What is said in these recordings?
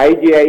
IGI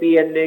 PNA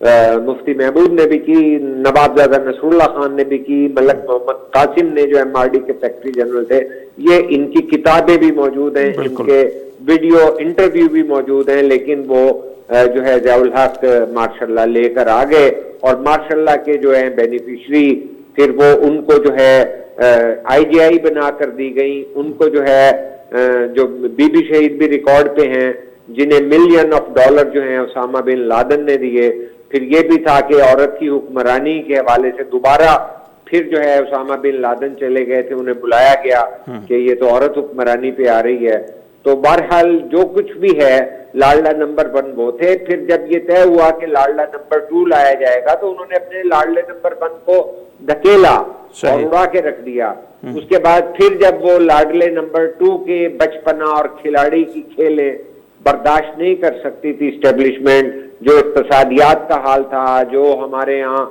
مفتی محبوب نے بھی کی، نوابزادہ نصراللہ خان نے بھی کی، ملک محمد قاسم نے جو MRD کے سیکرٹری جنرل تھے، یہ ان کی کتابیں بھی موجود ہیں، ان کے ویڈیو انٹرویو بھی موجود ہیں، لیکن وہ جو ہے ضیاء الحق ماشاءاللہ لے کر آ گئے، اور ماشاءاللہ کے جو ہیں بینیفیشری پھر وہ ان کو جو ہے IGI بنا کر دی گئی، ان کو جو ہے جو بی بی شہید بھی ریکارڈ پہ ہیں، جنہیں ملین آف ڈالر جو ہیں اسامہ بن لادن نے دیے۔ پھر یہ بھی تھا کہ عورت کی حکمرانی کے حوالے سے دوبارہ پھر جو ہے اسامہ بن لادن چلے گئے تھے، انہیں بلایا گیا کہ یہ تو عورت حکمرانی پہ آ رہی ہے۔ تو بہرحال جو کچھ بھی ہے لاڈلا نمبر 1 وہ تھے۔ پھر جب یہ طے ہوا کہ لاڈلا نمبر 2 لایا جائے گا تو انہوں نے اپنے لاڈلے نمبر 1 کو دھکیلا اور اڑا کے رکھ دیا۔ اس کے بعد پھر جب وہ لاڈلے نمبر 2 کے بچپنا اور کھلاڑی کی کھیلیں برداشت نہیں کر سکتی تھی اسٹیبلشمنٹ، جو اقتصادیات کا حال تھا، جو ہمارے یہاں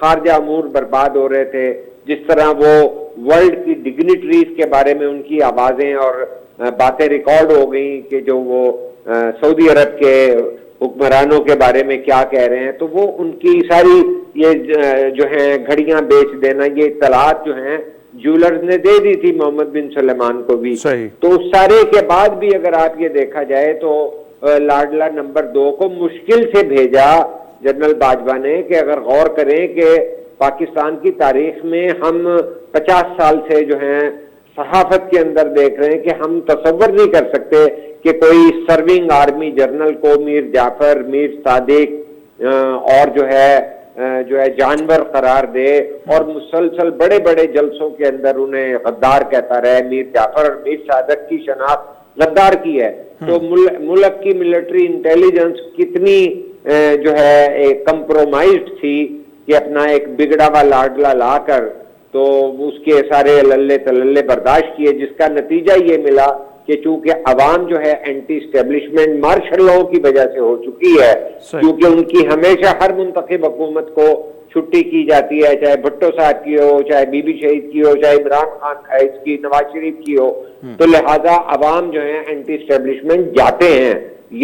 خارجہ امور برباد ہو رہے تھے، جس طرح وہ ورلڈ کی ڈگنیٹریز کے بارے میں ان کی آوازیں اور باتیں ریکارڈ ہو گئیں کہ جو وہ سعودی عرب کے حکمرانوں کے بارے میں کیا کہہ رہے ہیں، تو وہ ان کی ساری یہ جو ہیں گھڑیاں بیچ دینا، یہ اطلاعات جو ہیں جولرز نے دے دی تھی محمد بن سلیمان کو بھی۔ تو اس سارے کے بعد بھی اگر آپ یہ دیکھا جائے تو لاڈلا نمبر 2 کو مشکل سے بھیجا جنرل باجوہ نے، کہ اگر غور کریں کہ پاکستان کی تاریخ میں ہم 50 سال سے جو ہیں صحافت کے اندر دیکھ رہے ہیں کہ ہم تصور نہیں کر سکتے کہ کوئی سرونگ آرمی جنرل کو میر جعفر، میر صادق اور جو ہے جانور قرار دے، اور مسلسل بڑے بڑے جلسوں کے اندر انہیں غدار کہتا رہے۔ میر جعفر اور میر صادق کی شناخت غدار کی ہے، تو ملک کی ملٹری انٹیلیجنس کتنی جو ہے کمپرومائزڈ تھی کہ اپنا ایک بگڑا ہوا لاڈلا لا کر تو اس کے سارے للے تللے برداشت کیے، جس کا نتیجہ یہ ملا کہ چونکہ عوام جو ہے اینٹی اسٹیبلشمنٹ مارشل لاؤ کی وجہ سے ہو چکی ہے، کیونکہ ان کی ہمیشہ ہر منتخب حکومت کو چھٹی کی جاتی ہے، چاہے بھٹو صاحب کی ہو، چاہے بی بی شہید کی ہو، چاہے عمران خان اس کی نواز شریف کی ہو، تو لہذا عوام جو ہیں اینٹی اسٹیبلشمنٹ جاتے ہیں۔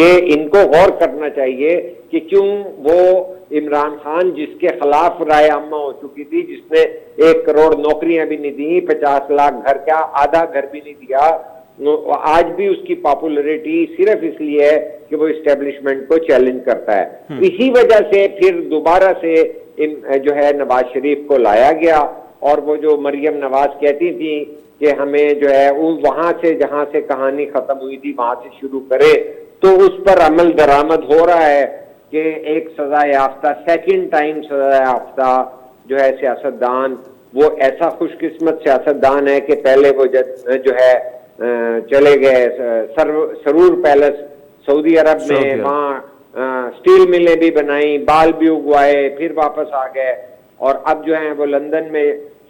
یہ ان کو غور کرنا چاہیے کہ کیوں وہ عمران خان جس کے خلاف رائے عامہ ہو چکی تھی، جس نے 1 کروڑ نوکریاں بھی نہیں دی، 50 لاکھ گھر کا آدھا گھر بھی نہیں دیا، آج بھی اس کی پاپولرٹی صرف اس لیے ہے کہ وہ اسٹیبلشمنٹ کو چیلنج کرتا ہے۔ اسی وجہ سے پھر دوبارہ سے جو ہے نواز شریف کو لایا گیا، اور وہ جو مریم نواز کہتی تھی کہ ہمیں جو ہے وہاں سے جہاں سے کہانی ختم ہوئی تھی وہاں سے شروع کرے، تو اس پر عمل درآمد ہو رہا ہے کہ ایک سزا یافتہ، سیکنڈ ٹائم سزا یافتہ جو ہے سیاستدان، وہ ایسا خوش قسمت سیاستدان ہے کہ پہلے وہ جو ہے چلے گئے سرور پیلس سعودی عرب میں، وہاں سٹیل ملیں بھی بنائیں، بال بھی اگوائے، پھر واپس آ گئے، اور اب جو ہیں وہ لندن میں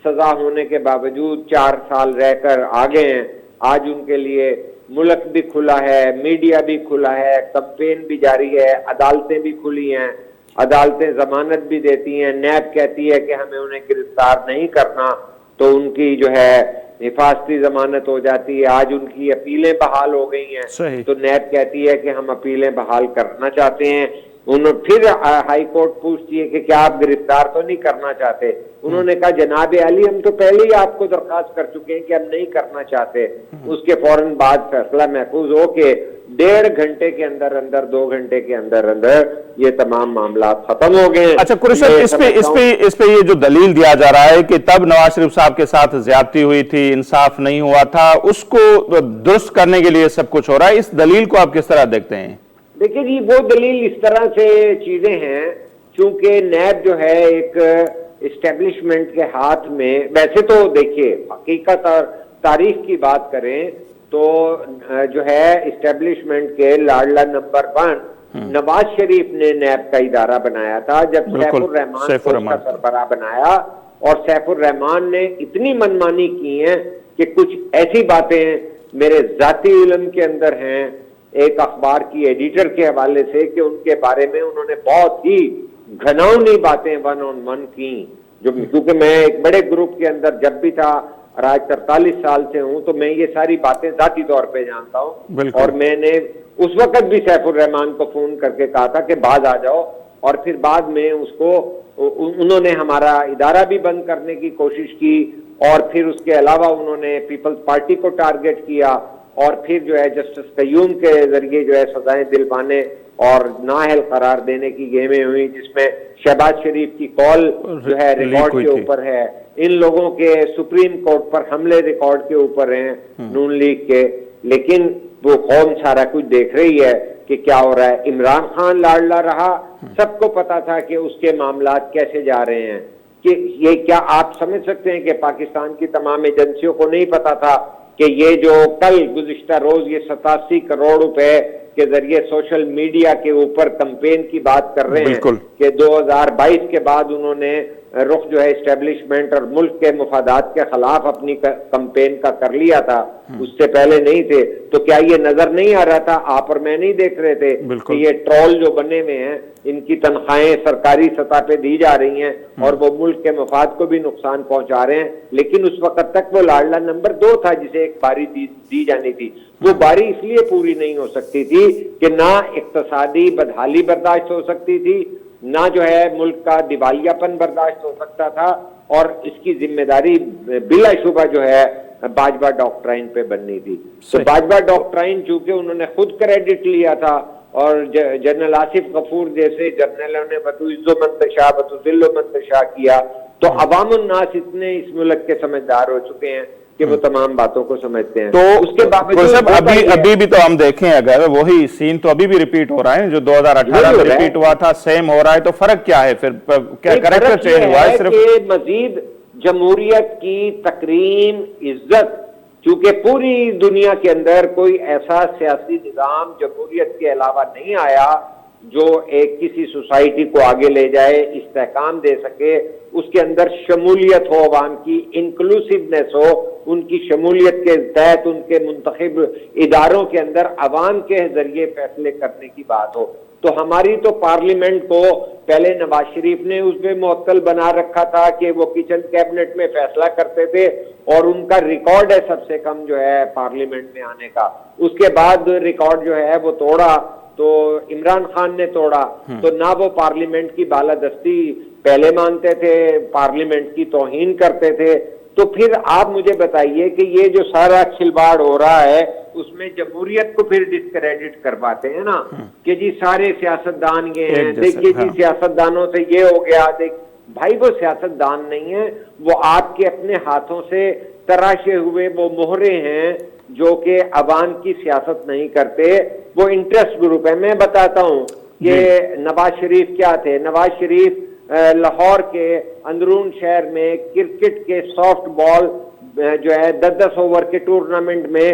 سزا ہونے کے باوجود 4 سال رہ کر آ گئے ہیں۔ آج ان کے لیے ملک بھی کھلا ہے، میڈیا بھی کھلا ہے، کمپین بھی جاری ہے، عدالتیں بھی کھلی ہیں، عدالتیں ضمانت بھی دیتی ہیں، نیب کہتی ہے کہ ہمیں انہیں گرفتار نہیں کرنا، تو ان کی جو ہے حفاظتی ضمانت ہو جاتی ہے۔ آج ان کی اپیلیں بحال ہو گئی ہیں، تو نیب کہتی ہے کہ ہم اپیلیں بحال کرنا چاہتے ہیں۔ پھر ہائی کورٹ پوچھتی ہے کہ کیا آپ گرفتار تو نہیں کرنا چاہتے؟ انہوں نے کہا جناب عالی ہم تو پہلے ہی آپ کو درخواست کر چکے ہیں کہ ہم نہیں کرنا چاہتے۔ اس کے فوراً بعد فیصلہ محفوظ ہو کے 1.5 گھنٹے کے اندر اندر 2 گھنٹے کے اندر اندر یہ تمام معاملات ختم ہو گئے۔ اچھا قریشی صاحب، اس پہ یہ جو دلیل دیا جا رہا ہے کہ تب نواز شریف صاحب کے ساتھ زیادتی ہوئی تھی، انصاف نہیں ہوا تھا، اس کو درست کرنے کے لیے سب کچھ ہو رہا ہے، اس دلیل کو آپ کس طرح دیکھتے ہیں؟ دیکھیں جی، وہ دلیل اس طرح سے چیزیں ہیں، چونکہ نیب جو ہے ایک اسٹیبلشمنٹ کے ہاتھ میں، ویسے تو دیکھیے حقیقت اور تاریخ کی بات کریں تو جو ہے اسٹیبلشمنٹ کے لاڈلا نمبر 1 نواز شریف نے نیب کا ادارہ بنایا تھا، جب سیف الرحمان کو اس کا سربراہ بنایا، اور سیف الرحمان نے اتنی منمانی کی ہیں کہ کچھ ایسی باتیں میرے ذاتی علم کے اندر ہیں ایک اخبار کی ایڈیٹر کے حوالے سے، کہ ان کے بارے میں انہوں نے بہت ہی گھناؤنی باتیں 1 on 1 کی، کیونکہ میں ایک بڑے گروپ کے اندر جب بھی تھا، اور آج 43 سال سے ہوں، تو میں یہ ساری باتیں ذاتی طور پہ جانتا ہوں، اور میں نے اس وقت بھی سیف الرحمان کو فون کر کے کہا تھا کہ باز آ جاؤ، اور پھر بعد میں اس کو انہوں نے ہمارا ادارہ بھی بند کرنے کی کوشش کی، اور پھر اس کے علاوہ انہوں نے پیپلز پارٹی کو ٹارگٹ کیا، اور پھر جو ہے جسٹس قیوم کے ذریعے جو ہے سزائیں دلوانے اور نااہل قرار دینے کی گیمیں ہوئی، جس میں شہباز شریف کی کال جو ہے ریکارڈ کے اوپر ہے، ان لوگوں کے سپریم کورٹ پر حملے ریکارڈ کے اوپر ہیں نون لیگ کے، لیکن وہ قوم سارا کچھ دیکھ رہی ہے کہ کیا ہو رہا ہے۔ عمران خان لاڈلا رہا، سب کو پتا تھا کہ اس کے معاملات کیسے جا رہے ہیں، کہ یہ کیا آپ سمجھ سکتے ہیں کہ پاکستان کی تمام ایجنسیوں کو نہیں پتا تھا کہ یہ جو کل گزشتہ روز یہ 87 کروڑ روپے کے ذریعے سوشل میڈیا کے اوپر کمپین کی بات کر رہے ہیں کہ 2022 کے بعد انہوں نے رخ جو ہے اسٹیبلشمنٹ اور ملک کے مفادات کے خلاف اپنی کمپین کا کر لیا تھا، اس سے پہلے نہیں تھے، تو کیا یہ نظر نہیں آ رہا تھا؟ آپ اور میں نہیں دیکھ رہے تھے کہ یہ ٹرول جو بنے ہوئے ہیں، ان کی تنخواہیں سرکاری سطح پہ دی جا رہی ہیں اور وہ ملک کے مفاد کو بھی نقصان پہنچا رہے ہیں، لیکن اس وقت تک وہ لاڈلا نمبر 2 تھا جسے ایک باری دی جانی تھی۔ وہ باری اس لیے پوری نہیں ہو سکتی تھی کہ نہ اقتصادی بدحالی برداشت ہو سکتی تھی، نہ جو ہے ملک کا دیوالیہ پن برداشت ہو سکتا تھا، اور اس کی ذمہ داری بلا شبہ جو ہے باجوہ ڈاکٹرائن پہ بننی تھی۔ تو باجوہ ڈاکٹرائن چونکہ انہوں نے خود کریڈٹ لیا تھا، اور جنرل آصف غفور جیسے جنرلوں نے بطوعز و منتشا بطوذل و منتشا کیا، تو عوام الناس اتنے اس ملک کے سمجھدار ہو چکے ہیں کہ وہ تمام باتوں کو سمجھتے ہیں۔ تو اس کے باوجود ابھی بھی تو ہم دیکھیں اگر وہی سین تو ابھی بھی ریپیٹ ہو رہا ہے جو 2018 میں ریپیٹ ہوا تھا، سیم ہو رہا ہے، تو فرق کیا ہے پھر؟ کیا کریکٹر چینج ہوا ہے صرف؟ مزید جمہوریت کی تکریم، عزت، چونکہ پوری دنیا کے اندر کوئی ایسا سیاسی نظام جمہوریت کے علاوہ نہیں آیا جو ایک کسی سوسائٹی کو آگے لے جائے، استحکام دے سکے، اس کے اندر شمولیت ہو، عوام کی انکلوسیونیس ہو، ان کی شمولیت کے تحت ان کے منتخب اداروں کے اندر عوام کے ذریعے فیصلے کرنے کی بات ہو۔ تو ہماری تو پارلیمنٹ کو پہلے نواز شریف نے اس میں معطل بنا رکھا تھا کہ وہ کچن کیبنٹ میں فیصلہ کرتے تھے، اور ان کا ریکارڈ ہے سب سے کم جو ہے پارلیمنٹ میں آنے کا۔ اس کے بعد ریکارڈ جو ہے وہ توڑا تو عمران خان نے توڑا، تو نہ وہ پارلیمنٹ کی بالادستی پہلے مانتے تھے، پارلیمنٹ کی توہین کرتے تھے۔ تو پھر آپ مجھے بتائیے کہ یہ جو سارا کھلواڑ ہو رہا ہے اس میں جمہوریت کو پھر ڈسکریڈٹ کرواتے ہیں نا، کہ جی سارے سیاستدان یہ ہیں، دیکھیے جی سیاستدانوں سے یہ ہو گیا۔ بھائی وہ سیاستدان نہیں ہیں، وہ آپ کے اپنے ہاتھوں سے تراشے ہوئے وہ مہرے ہیں جو کہ عوام کی سیاست نہیں کرتے، وہ انٹرسٹ گروپ ہے۔ میں بتاتا ہوں کہ نواز شریف کیا تھے۔ نواز شریف لاہور کے اندرون شہر میں کرکٹ کے سافٹ بال جو ہے 10-10 اوور کے ٹورنامنٹ میں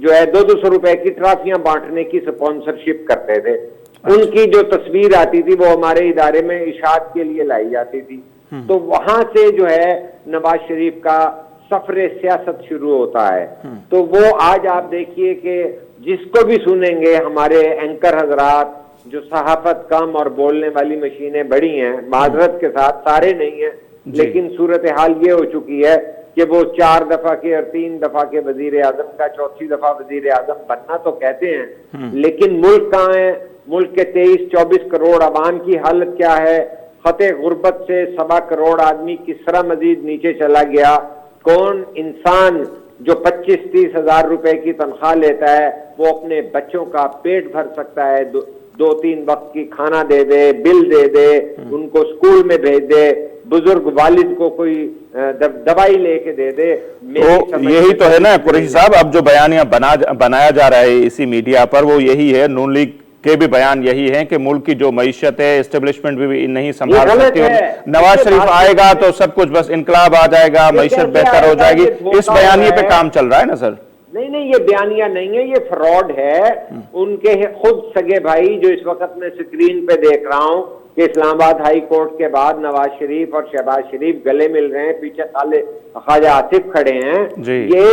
جو ہے 200 روپے کی ٹرافیاں بانٹنے کی سپانسرشپ کرتے تھے۔ ان کی جو تصویر آتی تھی وہ ہمارے ادارے میں اشاعت کے لیے لائی جاتی تھی۔ تو وہاں سے جو ہے نواز شریف کا سفر سیاست شروع ہوتا ہے۔ تو وہ آج آپ دیکھیے کہ جس کو بھی سنیں گے ہمارے اینکر حضرات جو صحافت کم اور بولنے والی مشینیں بڑی ہیں، معذرت کے ساتھ سارے نہیں ہیں، لیکن صورتحال یہ ہو چکی ہے کہ وہ 4 دفعہ کے اور 3 دفعہ کے وزیر اعظم کا 4تھی دفعہ وزیر اعظم بننا تو کہتے ہیں، لیکن ملک کہاں ہے؟ ملک کے 23-24 کروڑ عوام کی حالت کیا ہے؟ خطے غربت سے 1.25 کروڑ آدمی کس طرح مزید نیچے چلا گیا؟ کون انسان جو 25-30 ہزار روپے کی تنخواہ لیتا ہے وہ اپنے بچوں کا پیٹ بھر سکتا ہے، 2-3 وقت کی کھانا دے دے، بل دے دے، ان کو سکول میں بھیج دے، بزرگ والد کو کوئی دوائی لے کے دے دے؟ یہی تو ہے نا قریشی صاحب، اب جو بیانیہ بنایا جا رہا ہے اسی میڈیا پر وہ یہی ہے، نون لیگ کے بھی بیان یہی ہے کہ ملک کی جو معیشت ہے اسٹیبلشمنٹ بھی نہیں سنبھال سکتی، نواز شریف آئے گا تو سب کچھ بس انقلاب آ جائے گا، معیشت بہتر ہو جائے گی۔ اس بیانیے پہ کام چل رہا ہے نا سر؟ نہیں، یہ بیانیہ نہیں ہے، یہ فراڈ ہے۔ ان کے خود سگے بھائی جو اس وقت میں سکرین پہ دیکھ رہا ہوں کہ اسلام آباد ہائی کورٹ کے بعد نواز شریف اور شہباز شریف گلے مل رہے ہیں، پیچھے خواجہ آصف کھڑے ہیں، یہ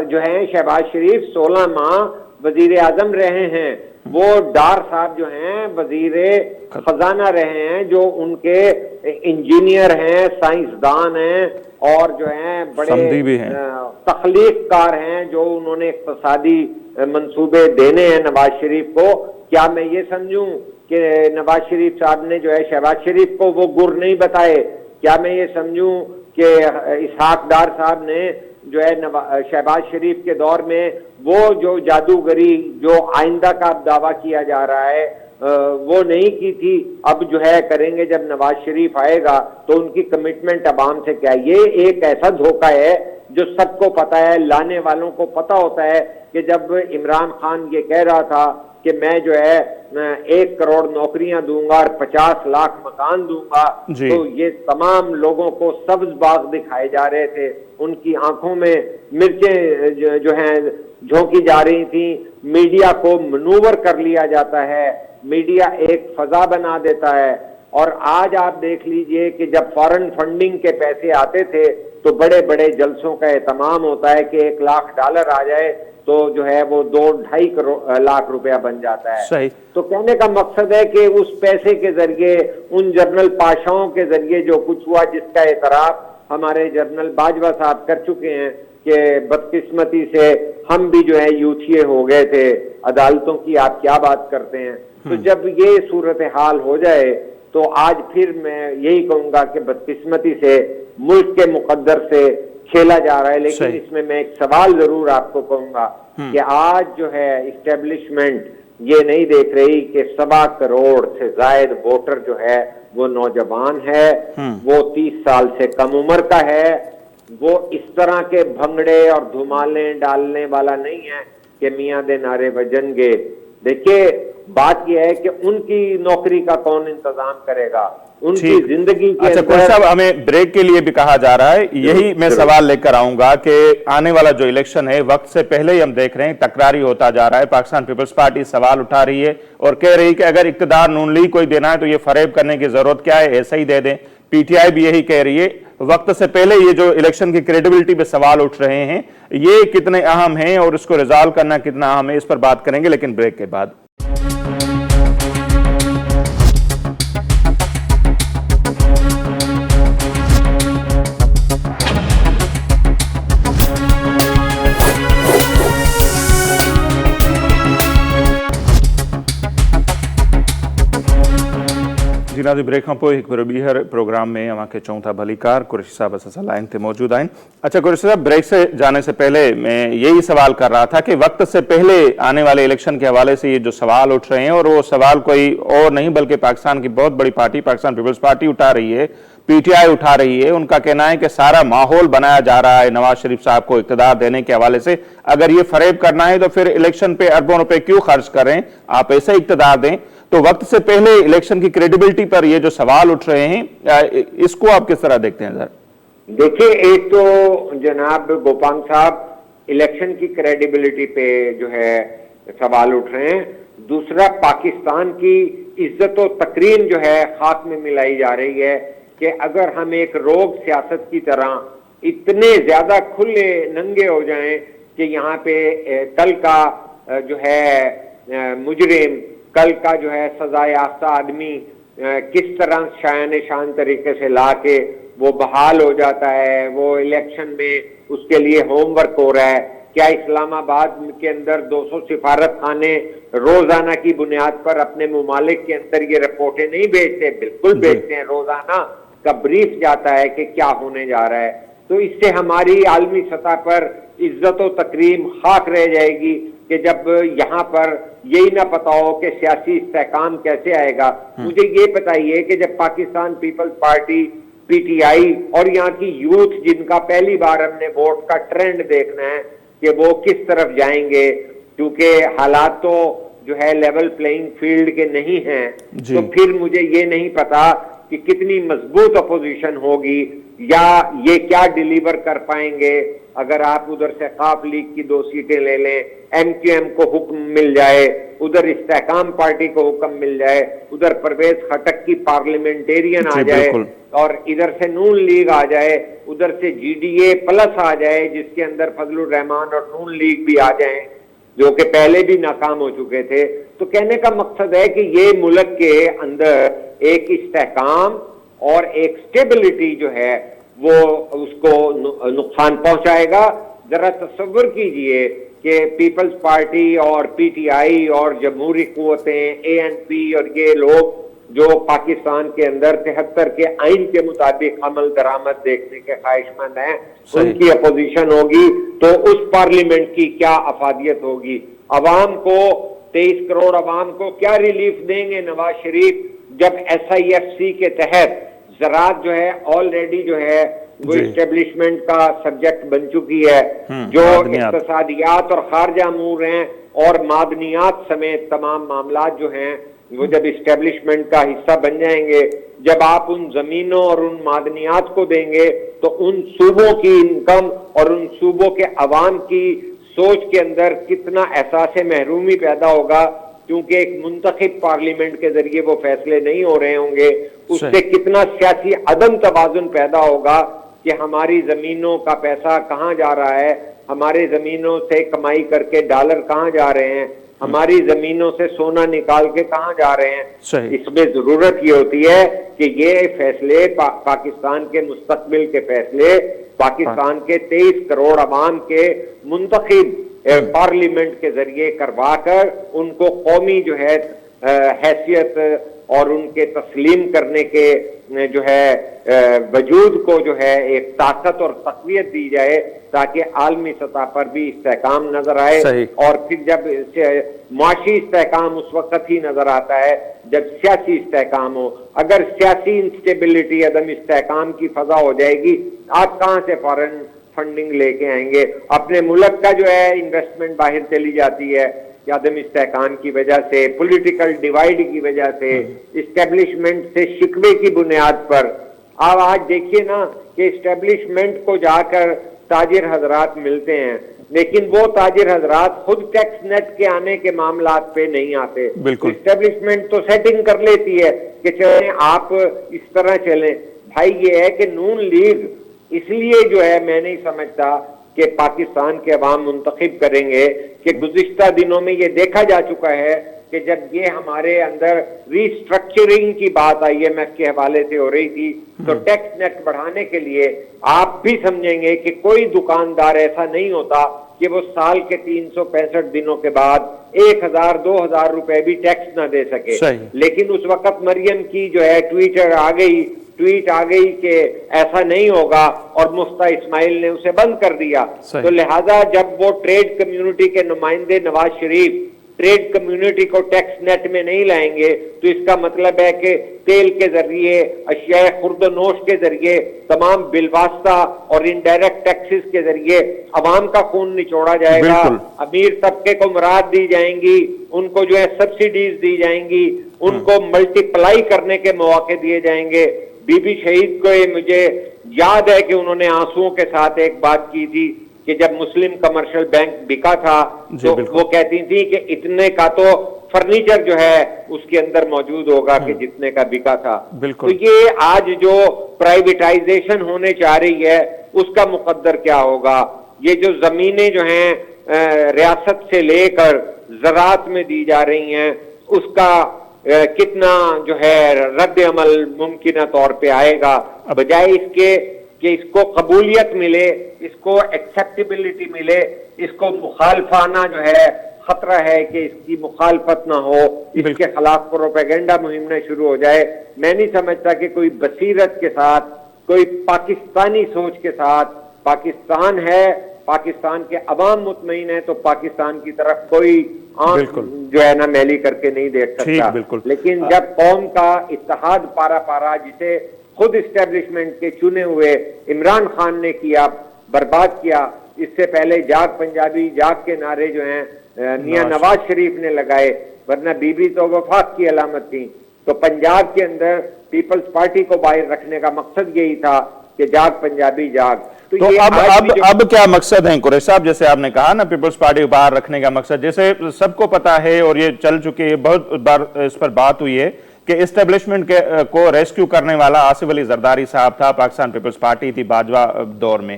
جو ہیں شہباز شریف 16 ماہ وزیر اعظم رہے ہیں، وہ ڈار صاحب جو ہیں وزیر خزانہ رہے ہیں، جو ان کے انجینئر ہیں، سائنسدان ہیں، اور جو ہیں بڑے تخلیق کار ہیں، جو انہوں نے اقتصادی منصوبے دینے ہیں نواز شریف کو۔ کیا میں یہ سمجھوں کہ نواز شریف صاحب نے جو ہے شہباز شریف کو وہ گر نہیں بتائے؟ کیا میں یہ سمجھوں کہ اسحاق ڈار صاحب نے جو ہے شہباز شریف کے دور میں وہ جو جادوگری جو آئندہ کا اب دعویٰ کیا جا رہا ہے وہ نہیں کی تھی، اب جو ہے کریں گے جب نواز شریف آئے گا تو ان کی کمٹمنٹ عوام سے کیا؟ یہ ایک ایسا دھوکہ ہے جو سب کو پتا ہے، لانے والوں کو پتا ہوتا ہے کہ جب عمران خان یہ کہہ رہا تھا کہ میں جو ہے 1 کروڑ نوکریاں دوں گا اور 50 لاکھ مکان دوں گا، تو یہ تمام لوگوں کو سبز باغ دکھائے جا رہے تھے، ان کی آنکھوں میں مرچیں جو ہیں جھونکی جا رہی تھیں، میڈیا کو منور کر لیا جاتا ہے، میڈیا ایک فضا بنا دیتا ہے۔ اور آج آپ دیکھ لیجئے کہ جب فارن فنڈنگ کے پیسے آتے تھے تو بڑے بڑے جلسوں کا اہتمام ہوتا ہے کہ $1 لاکھ آ جائے تو جو ہے وہ 2-2.5 لاکھ روپیہ بن جاتا ہے۔ صحیح۔ تو کہنے کا مقصد ہے کہ اس پیسے کے ذریعے ان جنرل پاشاؤں کے ذریعے جو کچھ ہوا، جس کا اعتراف ہمارے جنرل باجوہ صاحب کر چکے ہیں کہ بدقسمتی سے ہم بھی جو ہے یوتھیے ہو گئے تھے، عدالتوں کی آپ کیا بات کرتے ہیں۔ تو جب یہ صورتحال ہو جائے تو آج پھر میں یہی کہوں گا کہ بدقسمتی سے ملک کے مقدر سے کھیلا جا رہا ہے، لیکن اس میں ایک سوال ضرور آپ کو کہوں گا کہ آج جو ہے اسٹیبلشمنٹ یہ نہیں دیکھ رہی کہ 1.25 کروڑ سے زائد ووٹر جو ہے وہ نوجوان ہے، وہ 30 سال سے کم عمر کا ہے، وہ اس طرح کے بھنگڑے اور دھمالیں ڈالنے والا نہیں ہے کہ میاں دے نعرے بجن گے۔ دیکھیے بات یہ ہے کہ ان کی نوکری کا کون انتظام کرے گا، ان کی زندگی کے اچھا کوئی صاحب ہمیں بریک کے لیے بھی کہا جا رہا ہے، یہی میں سوال لے کر آؤں گا کہ آنے والا جو الیکشن ہے وقت سے پہلے ہی ہم دیکھ رہے ہیں تکراری ہوتا جا رہا ہے، پاکستان پیپلز پارٹی سوال اٹھا رہی ہے اور کہہ رہی کہ اگر اقتدار نون لیگ کوئی دینا ہے تو یہ فریب کرنے کی ضرورت کیا ہے، ایسا ہی دے دیں۔ پی ٹی آئی بھی یہی کہہ رہی ہے۔ وقت سے پہلے یہ جو الیکشن کی کریڈیبلٹی پہ سوال اٹھ رہے ہیں یہ کتنے اہم ہیں اور اس کو ریزالو کرنا کتنا اہم ہے، اس پر بات کریں گے لیکن بریک کے بعد۔ جناب بریک ہم ایک بار بیہر پروگرام میں ہمارے کے چوتھا بھلیکار قریشی صاحب اسا لائن تے موجود ہیں۔ اچھا قریشی صاحب بریک سے جانے سے پہلے میں یہی سوال کر رہا تھا کہ وقت سے پہلے آنے والے الیکشن کے حوالے سے یہ جو سوال اٹھ رہے ہیں اور وہ سوال کوئی اور نہیں بلکہ پاکستان کی بہت بڑی پارٹی پاکستان پیپلز پارٹی اٹھا رہی ہے، پی ٹی آئی اٹھا رہی ہے۔ ان کا کہنا ہے کہ سارا ماحول بنایا جا رہا ہے نواز شریف صاحب کو اقتدار دینے کے حوالے سے، اگر یہ فریب کرنا ہے تو پھر الیکشن پہ اربوں روپے کیوں خرچ کریں، آپ ایسے اقتدار دیں۔ تو وقت سے پہلے الیکشن کی کریڈیبلٹی پر یہ جو سوال اٹھ رہے ہیں اس کو آپ کس طرح دیکھتے ہیں سر؟ دیکھیں ایک تو جناب گوپانگ صاحب الیکشن کی کریڈیبلٹی پہ جو ہے سوال اٹھ رہے ہیں، دوسرا پاکستان کی عزت و تکریم جو ہے خاک میں ملائی جا رہی ہے کہ اگر ہم ایک روگ سیاست کی طرح اتنے زیادہ کھلے ننگے ہو جائیں کہ یہاں پہ کل کا جو ہے مجرم، کل کا جو ہے سزا یافتہ آدمی کس طرح شان طریقے سے لا کے وہ بحال ہو جاتا ہے، وہ الیکشن میں اس کے لیے ہوم ورک ہو رہا ہے۔ کیا اسلام آباد کے اندر 200 سفارت خانے روزانہ کی بنیاد پر اپنے ممالک کے اندر یہ رپورٹیں نہیں بھیجتے؟ بالکل بھیجتے ہیں، روزانہ کا بریف جاتا ہے کہ کیا ہونے جا رہا ہے۔ تو اس سے ہماری عالمی سطح پر عزت و تکریم خاک رہ جائے گی کہ جب یہاں پر یہی نہ پتا ہو کہ سیاسی استحکام کیسے آئے گا۔ مجھے یہ بتائیے کہ جب Pakistan peoples party, P T I اور یہاں کی یوتھ جن کا پہلی بار ہم نے ووٹ کا ٹرینڈ دیکھنا ہے کہ وہ کس طرف جائیں گے، کیونکہ حالات تو جو ہے لیول پلینگ فیلڈ کے نہیں ہیں، تو پھر مجھے یہ نہیں پتا کہ کتنی مضبوط اپوزیشن ہوگی یا یہ کیا ڈیلیور کر پائیں گے۔ اگر آپ ادھر سے قاف لیگ کی 2 سیٹیں لے لیں، ایم کیو ایم کو حکم مل جائے، ادھر استحکام پارٹی کو حکم مل جائے، ادھر پرویز خٹک کی پارلیمنٹیرین آ جائے اور ادھر سے نون لیگ آ جائے، ادھر سے جی ڈی اے پلس آ جائے جس کے اندر فضل الرحمان اور نون لیگ بھی آ جائیں جو کہ پہلے بھی ناکام ہو چکے تھے، تو کہنے کا مقصد ہے کہ یہ ملک کے اندر ایک استحکام اور ایک سٹیبلٹی جو ہے وہ اس کو نقصان پہنچائے گا۔ ذرا تصور کیجئے کہ پیپلز پارٹی اور پی ٹی آئی اور جمہوری قوتیں ANP اور یہ لوگ جو پاکستان کے اندر 73 کے آئین کے مطابق عمل درآمد دیکھنے کے خواہش مند ہیں، ان کی اپوزیشن ہوگی تو اس پارلیمنٹ کی کیا افادیت ہوگی؟ عوام کو 23 کروڑ عوام کو کیا ریلیف دیں گے نواز شریف جب SIFC کے تحت زراعت جو ہے آلریڈی جو ہے وہ اسٹیبلشمنٹ کا سبجیکٹ بن چکی ہے، جو اقتصادیات اور خارجہ امور ہیں اور معدنیات سمیت تمام معاملات جو ہیں وہ جب اسٹیبلشمنٹ کا حصہ بن جائیں گے، جب آپ ان زمینوں اور ان معدنیات کو دیں گے تو ان صوبوں کی انکم اور ان صوبوں کے عوام کی سوچ کے اندر کتنا احساس محرومی پیدا ہوگا، کیونکہ ایک منتخب پارلیمنٹ کے ذریعے وہ فیصلے نہیں ہو رہے ہوں گے، اس سے کتنا سیاسی عدم توازن پیدا ہوگا کہ ہماری زمینوں کا پیسہ کہاں جا رہا ہے، ہمارے زمینوں سے کمائی کر کے ڈالر کہاں جا رہے ہیں، ہماری زمینوں سے سونا نکال کے کہاں جا رہے ہیں۔ اس میں ضرورت یہ ہوتی ہے کہ یہ فیصلے پاکستان کے مستقبل کے فیصلے پاکستان کے 23 کروڑ عوام کے منتخب پارلیمنٹ کے ذریعے کروا کر ان کو قومی جو ہے حیثیت اور ان کے تسلیم کرنے کے جو ہے وجود کو جو ہے ایک طاقت اور تقویت دی جائے تاکہ عالمی سطح پر بھی استحکام نظر آئے۔ اور پھر جب معاشی استحکام اس وقت ہی نظر آتا ہے جب سیاسی استحکام ہو۔ اگر سیاسی انسٹیبلٹی عدم استحکام کی فضا ہو جائے گی، آپ کہاں سے فارن فنڈنگ لے کے آئیں گے؟ اپنے ملک کا جو ہے انویسٹمنٹ باہر چلی جاتی ہے عدم استحکام کی وجہ سے، پولیٹیکل ڈیوائیڈ کی وجہ سے، اسٹیبلشمنٹ سے شکوے کی بنیاد پر۔ آپ آج دیکھیے نا کہ اسٹیبلشمنٹ کو جا کر تاجر حضرات ملتے ہیں، لیکن وہ تاجر حضرات خود ٹیکس نیٹ کے آنے کے معاملات پہ نہیں آتے۔ اسٹیبلشمنٹ تو سیٹنگ کر لیتی ہے کہ چلیں آپ اس طرح چلیں۔ بھائی یہ ہے کہ نون لیگ اس لیے جو ہے میں نہیں سمجھتا کہ پاکستان کے عوام منتخب کریں گے کہ گزشتہ دنوں میں یہ دیکھا جا چکا ہے کہ جب یہ ہمارے اندر ری سٹرکچرنگ کی بات IMF کے حوالے سے ہو رہی تھی تو ٹیکس نیٹ بڑھانے کے لیے آپ بھی سمجھیں گے کہ کوئی دکاندار ایسا نہیں ہوتا کہ وہ سال کے 365 دنوں کے بعد 1000-2000 روپے بھی ٹیکس نہ دے سکے۔ لیکن اس وقت مریم کی جو ہے ٹویٹ آ گئی کہ ایسا نہیں ہوگا اور مفتہ اسماعیل نے اسے بند کر دیا۔ تو لہٰذا جب وہ ٹریڈ کمیونٹی کے نمائندے نواز شریف ٹریڈ کمیونٹی کو ٹیکس نیٹ میں نہیں لائیں گے تو اس کا مطلب ہے کہ تیل کے ذریعے، اشیاء خرد و نوش کے ذریعے، تمام بالواسطہ اور انڈائریکٹ ٹیکسز کے ذریعے عوام کا خون نچوڑا جائے گا۔ امیر طبقے کو مراد دی جائیں گی، ان کو جو ہے سبسڈیز دی جائیں گی، ان کو ملٹی پلائی کرنے کے مواقع دیے جائیں گے۔ بی بی شہید کو مجھے یاد ہے کہ انہوں نے آنسوؤں کے ساتھ ایک بات کی تھی کہ جب مسلم کمرشل بینک بکا تھا تو وہ کہتی تھی کہ اتنے کا تو فرنیچر جو ہے اس کے اندر موجود ہوگا کہ جتنے کا بکا تھا۔ تو یہ آج جو پرائیویٹائزیشن ہونے چاہ رہی ہے اس کا مقدر کیا ہوگا؟ یہ جو زمینیں جو ہیں ریاست سے لے کر زراعت میں دی جا رہی ہیں اس کا کتنا جو ہے رد عمل ممکنہ طور پہ آئے گا، بجائے اس کے کہ اس کو قبولیت ملے، اس کو ایکسیپٹیبلٹی ملے، اس کو مخالفانہ جو ہے خطرہ ہے کہ اس کی مخالفت نہ ہو، اس کے خلاف پروپیگنڈا مہم نہ شروع ہو جائے۔ میں نہیں سمجھتا کہ کوئی بصیرت کے ساتھ، کوئی پاکستانی سوچ کے ساتھ پاکستان ہے، پاکستان کے عوام مطمئن ہے تو پاکستان کی طرف کوئی آنکھ جو ہے نا میلی کر کے نہیں دیکھ سکتا۔ لیکن جب قوم کا اتحاد پارا پارا جسے خود اسٹیبلشمنٹ کے چنے ہوئے عمران خان نے کیا، برباد کیا، اس سے پہلے جاگ پنجابی جاگ کے نعرے جو ہیں میاں نواز شریف نے لگائے، ورنہ بی بی تو وفاق کی علامت تھی۔ تو پنجاب کے اندر پیپلز پارٹی کو باہر رکھنے کا مقصد یہی تھا کہ جاگ پنجابی جاگ۔ تو اب کیا مقصد ہے قریش صاحب؟ جیسے آپ نے کہا نا پیپلز پارٹی کو باہر رکھنے کا مقصد، جیسے سب کو پتا ہے اور یہ چل چکے ہے، بہت بار اس پر بات ہوئی ہے کہ اسٹیبلشمنٹ کو ریسکیو کرنے والا آصف علی زرداری صاحب تھا، پاکستان پیپلز پارٹی تھی باجوہ دور میں۔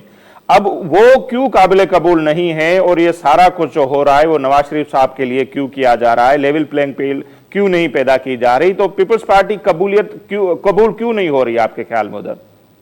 اب وہ کیوں قابل قبول نہیں ہے اور یہ سارا کچھ جو ہو رہا ہے وہ نواز شریف صاحب کے لیے کیوں کیا جا رہا ہے؟ لیول پلینگ فیلڈ کیوں نہیں پیدا کی جا رہی؟ تو پیپلز پارٹی قبول کیوں نہیں ہو رہی آپ کے خیال میں ادھر؟